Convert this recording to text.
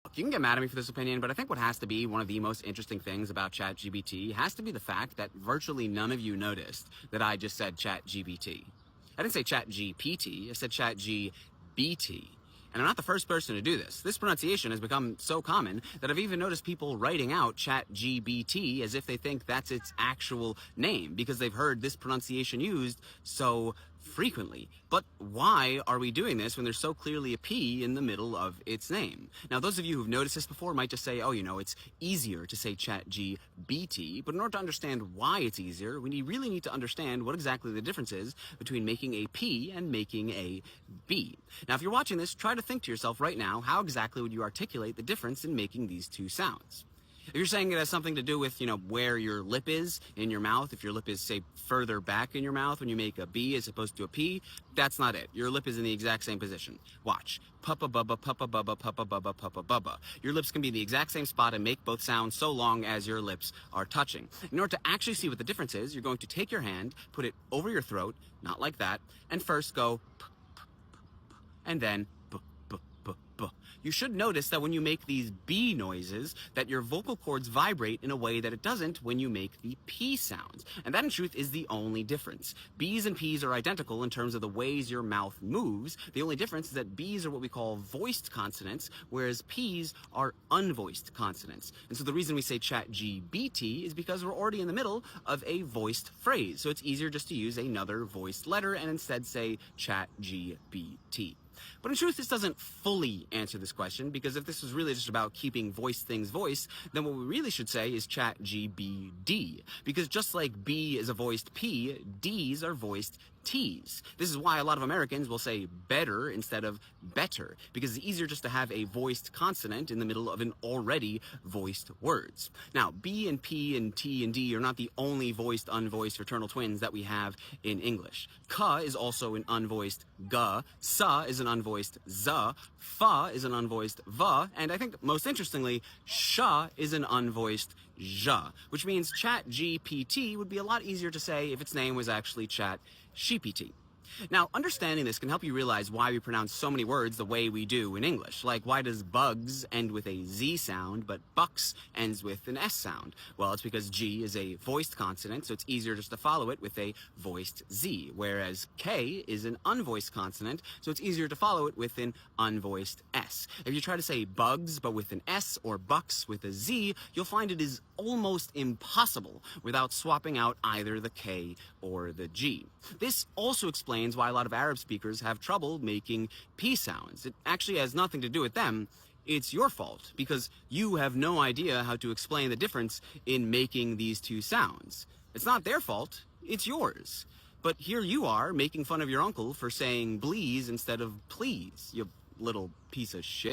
Look, you can get mad at me for this opinion, but I think what has to be one of the most interesting things about ChatGPT has to be the fact that virtually none of you noticed that I just said ChatGPT. I didn't say ChatGPT, I said ChatGBT. And I'm not the first person to do this. This pronunciation has become so common that I've even noticed people writing out ChatGBT as if they think that's its actual name because they've heard this pronunciation used so frequently. But why are we doing this when there's so clearly a P in the middle of its name? Now, those of you who've noticed this before might just say, oh, it's easier to say ChatGBT. But in order to understand why it's easier, we really need to understand what exactly the difference is between making a P and making a B. Now, if you're watching this, try to think to yourself right now, how exactly would you articulate the difference in making these two sounds? If you're saying it has something to do with, where your lip is in your mouth, if your lip is, say, further back in your mouth when you make a B as opposed to a P, that's not it. Your lip is in the exact same position. Watch. Puppa bubba, puppa bubba, puppa bubba, puppa bubba. Your lips can be in the exact same spot and make both sounds so long as your lips are touching. In order to actually see what the difference is, you're going to take your hand, put it over your throat, not like that, and first go p, p, p, p, and then b, b, b, b. You should notice that when you make these B noises, that your vocal cords vibrate in a way that it doesn't when you make the P sounds. And that, in truth, is the only difference. B's and P's are identical in terms of the ways your mouth moves. The only difference is that B's are what we call voiced consonants, whereas P's are unvoiced consonants. And so the reason we say ChatGBT is because we're already in the middle of a voiced phrase. So it's easier just to use another voiced letter and instead say ChatGBT. But in truth, this doesn't fully answer this question, because if this was really just about keeping voiced things voiced, then what we really should say is ChatGBD. Because just like B is a voiced P, D's are voiced T's. This is why a lot of Americans will say better instead of better, because it's easier just to have a voiced consonant in the middle of an already voiced words. Now, B and P and T and D are not the only voiced, unvoiced fraternal twins that we have in English. Ka is also an unvoiced G, Sa is an unvoiced Z, Fa is an unvoiced Va, and I think most interestingly, Sha is an unvoiced Zha, which means ChatGPT would be a lot easier to say if its name was actually ChatShePT. Now, understanding this can help you realize why we pronounce so many words the way we do in English. Like, why does bugs end with a Z sound, but bucks ends with an S sound? Well, it's because G is a voiced consonant, so it's easier just to follow it with a voiced Z, whereas K is an unvoiced consonant, so it's easier to follow it with an unvoiced S. If you try to say bugs, but with an S, or bucks with a Z, you'll find it is almost impossible without swapping out either the K or the G. This also explains why a lot of Arab speakers have trouble making P sounds. It actually has nothing to do with them. It's your fault, because you have no idea how to explain the difference in making these two sounds. It's not their fault, it's yours. But here you are making fun of your uncle for saying blease instead of please, you little piece of shit.